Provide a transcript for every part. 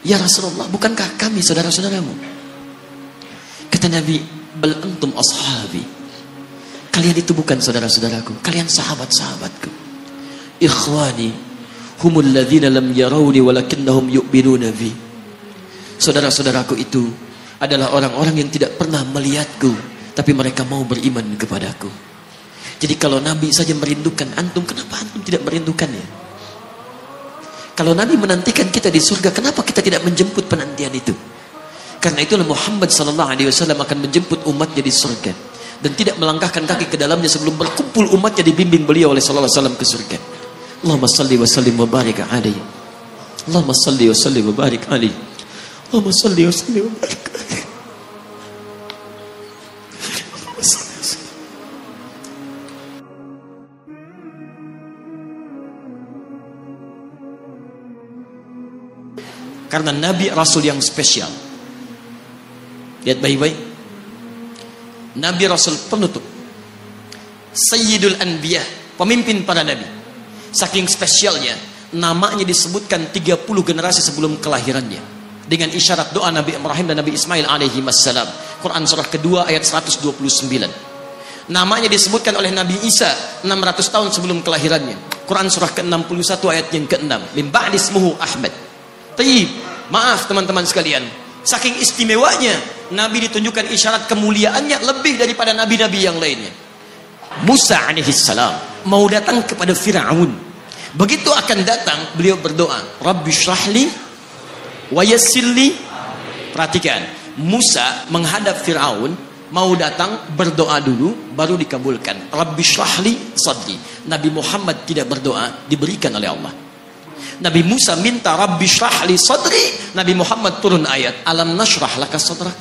Ya Rasulullah, bukankah kami saudara-saudaramu? Kata Nabi, bal antum ashabi. Kalian itu bukan saudara-saudaraku, kalian sahabat-sahabatku. Ikhwani humul ladzina lam yarawni walakinnahum yu'minuna bi. Saudara-saudaraku itu adalah orang-orang yang tidak pernah melihatku, tapi mereka mau beriman kepadaku. Jadi kalau Nabi saja merindukan antum, kenapa antum tidak merindukannya? Kalau Nabi menantikan kita di surga, kenapa kita tidak menjemput penantian itu? Karena itulah Muhammad SAW akan menjemput umatnya di surga dan tidak melangkahkan kaki ke dalamnya sebelum berkumpul umatnya dibimbing beliau oleh SAW ke surga. Allahumma salli wa sallim wa barik alaihi. Allahumma salli wa sallim wa barik alaihi. Allahumma salli wa sallim wa barik alaihi. Karena Nabi Rasul yang spesial. Lihat baik-baik. Nabi Rasul penutup, Sayyidul Anbiya, pemimpin para nabi. Saking spesialnya, namanya disebutkan 30 generasi sebelum kelahirannya. Dengan isyarat doa Nabi Ibrahim dan Nabi Ismail alaihi wassalam. Quran surah kedua ayat 129. Namanya disebutkan oleh Nabi Isa 600 tahun sebelum kelahirannya. Quran surah ke-61 ayat yang ke-6. Min ba'di ismuhu Ahmad. Taib, maaf teman-teman sekalian, saking istimewanya Nabi ditunjukkan isyarat kemuliaannya lebih daripada nabi-nabi yang lainnya. Musa alaihissalam mau datang kepada Fir'aun. Begitu akan datang, beliau berdoa, Rabbi syrahli wa yassirli. Perhatikan, Musa menghadap Fir'aun, mau datang berdoa dulu baru dikabulkan. Rabbi syrahli sadri. Nabi Muhammad tidak berdoa, diberikan oleh Allah. Nabi Musa minta Rabbi syrahli sadri, Nabi Muhammad turun ayat alam nashrah laka sadrak.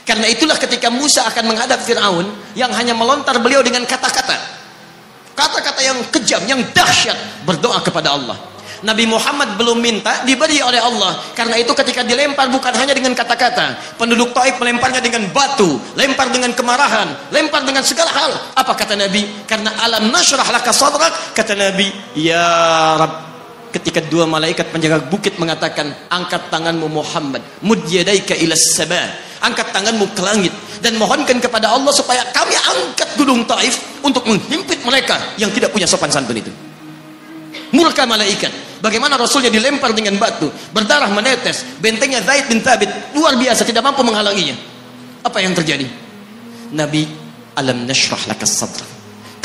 Karena itulah ketika Musa akan menghadap Fir'aun, yang hanya melontar beliau dengan kata-kata yang kejam, yang dahsyat, berdoa kepada Allah. Nabi Muhammad belum minta, diberi oleh Allah. Karena itu ketika dilempar bukan hanya dengan kata-kata, penduduk Taif melemparnya dengan batu, lempar dengan kemarahan, lempar dengan segala hal. Apa kata Nabi? Karena alam nashrah laka sadrak, kata Nabi, ya Rabb. Ketika dua malaikat penjaga bukit mengatakan, angkat tanganmu Muhammad, mud yadaika ilas sama, angkat tanganmu ke langit dan mohonkan kepada Allah supaya kami angkat gunung Taif untuk menghimpit mereka yang tidak punya sopan santun itu. Murka malaikat. Bagaimana Rasulnya dilempar dengan batu, berdarah menetes, bentengnya Zaid bin Thabit luar biasa, tidak mampu menghalanginya. Apa yang terjadi? Nabi, alam nashrah lakas sadra.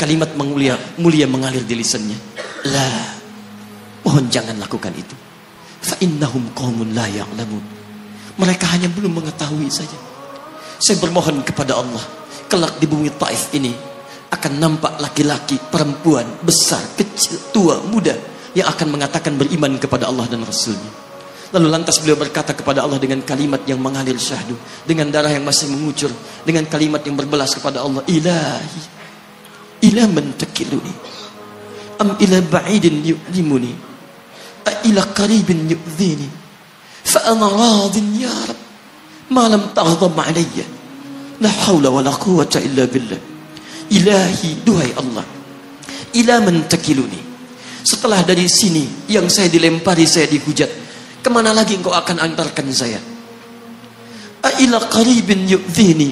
Kalimat mulia mengalir di lisannya. La, mohon jangan lakukan itu. Fa innahum qaumun la ya'lamun. Mereka hanya belum mengetahui saja. Saya bermohon kepada Allah, kelak di bumi Taif ini akan nampak laki-laki, perempuan, besar, kecil, tua, muda yang akan mengatakan beriman kepada Allah dan Rasulnya. Lalu lantas beliau berkata kepada Allah dengan kalimat yang mengalir syahdu, dengan darah yang masih mengucur, dengan kalimat yang berbelas kepada Allah, Ilahi, ila man takiluni, am ila ba'idin yu'limuni, a ila qaribin yu'dhini, fa ana radin ya Rab, ma lam taghdab alayya, la hawla wa la quwwata illa billah. Ilahi, duhai Allah, ila man takiluni, setelah dari sini yang saya dilempari, saya dihujat, kemana lagi engkau akan antarkan saya? Ila qaribin yu'dhini,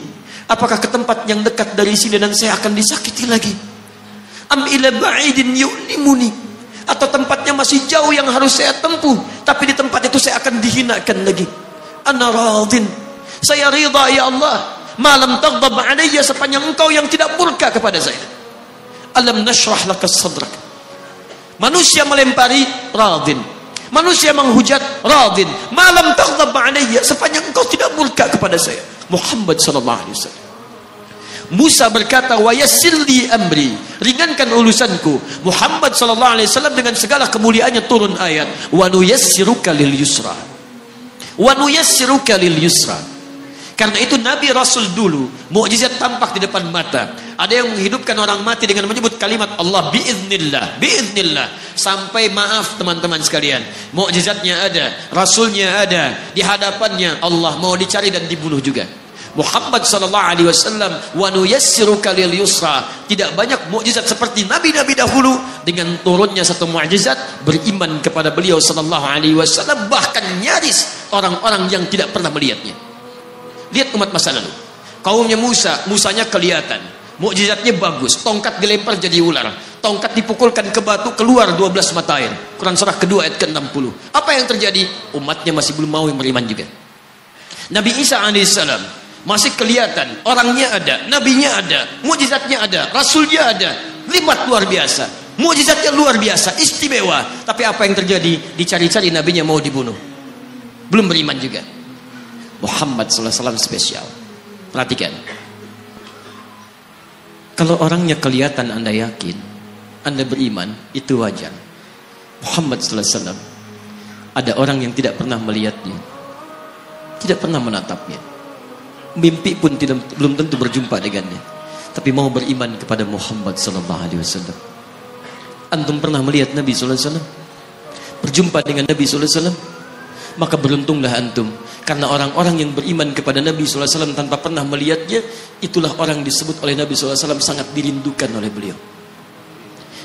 apakah ke tempat yang dekat dari sini dan saya akan disakiti lagi? Am ila ba'idin yu'limuni, atau tempatnya masih jauh yang harus saya tempuh, tapi di tempat itu saya akan dihinakan lagi. Ana radin, saya ridha ya Allah, malam taghdab alayya, sepanjang engkau yang tidak murka kepada saya. Alam nashrah lakas sadrak. Manusia melempari, radin. Manusia menghujat, radin. Malam taghdab alayya, sepanjang engkau tidak murka kepada saya. Muhammad sallallahu alaihi wasallam. Musa berkata, wa yassirli amri, ringankan urusanku. Muhammad sallallahu alaihi wasallam dengan segala kemuliaannya turun ayat, wa nuyassiruka lil yusra. Wa nuyassiruka lil yusra. Karena itu Nabi Rasul dulu mukjizat tampak di depan mata. Ada yang menghidupkan orang mati dengan menyebut kalimat Allah biiznillah, biiznillah. Sampai maaf teman-teman sekalian, mukjizatnya ada, Rasulnya ada, di hadapannya Allah mau dicari dan dibunuh juga. Muhammad sallallahu alaihi wasallam, wa nuyassiruka lil yusra. Tidak banyak mukjizat seperti nabi-nabi dahulu. Dengan turunnya satu mukjizat, beriman kepada beliau sallallahu alaihi wasallam, bahkan nyaris orang-orang yang tidak pernah melihatnya. Lihat umat masa lalu. Kaumnya Musa, Musanya kelihatan, mukjizatnya bagus, tongkat dilempar jadi ular, tongkat dipukulkan ke batu, keluar 12 mata air. Quran surah kedua ayat ke-60. Apa yang terjadi? Umatnya masih belum mau beriman juga. Nabi Isa alaihissalam masih kelihatan, orangnya ada, nabinya ada, mukjizatnya ada, rasulnya ada, limat luar biasa, mukjizatnya luar biasa, istimewa. Tapi apa yang terjadi? Dicari-cari nabinya mau dibunuh, belum beriman juga. Muhammad sallallahu alaihi wasallam spesial. Perhatikan, kalau orangnya kelihatan Anda yakin, Anda beriman, itu wajar. Muhammad sallallahu alaihi wasallam, ada orang yang tidak pernah melihatnya, tidak pernah menatapnya, mimpi pun belum tentu berjumpa dengannya, tapi mau beriman kepada Muhammad sallallahu alaihi wasallam. Antum pernah melihat Nabi sallallahu alaihi wasallam? Berjumpa dengan Nabi sallallahu alaihi wasallam? Maka beruntunglah antum, karena orang-orang yang beriman kepada Nabi sallallahu alaihi wasallam tanpa pernah melihatnya, itulah orang disebut oleh Nabi sallallahu alaihi wasallam sangat dirindukan oleh beliau.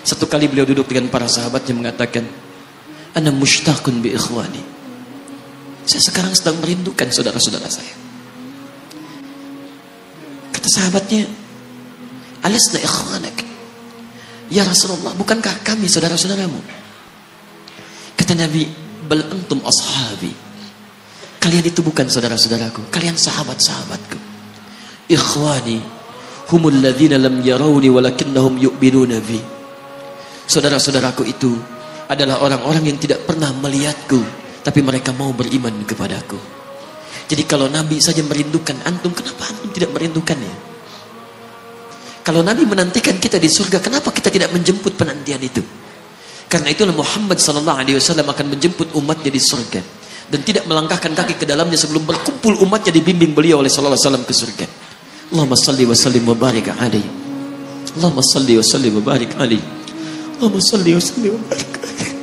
Satu kali beliau duduk dengan para sahabatnya mengatakan, "Ana mushtaqun bi ikhwani." Saya sekarang sedang merindukan saudara-saudara saya. Kata sahabatnya, "Alasna ikhwanak?" "Ya Rasulullah, bukankah kami saudara-saudaramu?" Kata Nabi, "Bal antum ashabi." Kalian itu bukan saudara-saudaraku, kalian sahabat-sahabatku. "Ikhwani humul ladzina lam yarawni walakinnahum yu'minuna bi." Saudara-saudaraku itu adalah orang-orang yang tidak pernah melihatku, tapi mereka mau beriman kepadaku. Jadi kalau Nabi saja merindukan antum, kenapa antum tidak merindukannya? Kalau Nabi menantikan kita di surga, kenapa kita tidak menjemput penantian itu? Karena itulah Muhammad sallallahu alaihi wasallam akan menjemput umatnya di surga dan tidak melangkahkan kaki ke dalamnya sebelum berkumpul umatnya dibimbing beliau oleh sallallahu alaihi wasallam ke surga. Allahumma salli wa sallim wa barik alaihi. Allahumma salli wa sallim wa barik alaihi. Allahumma salli wa sallim wa barik alaihi.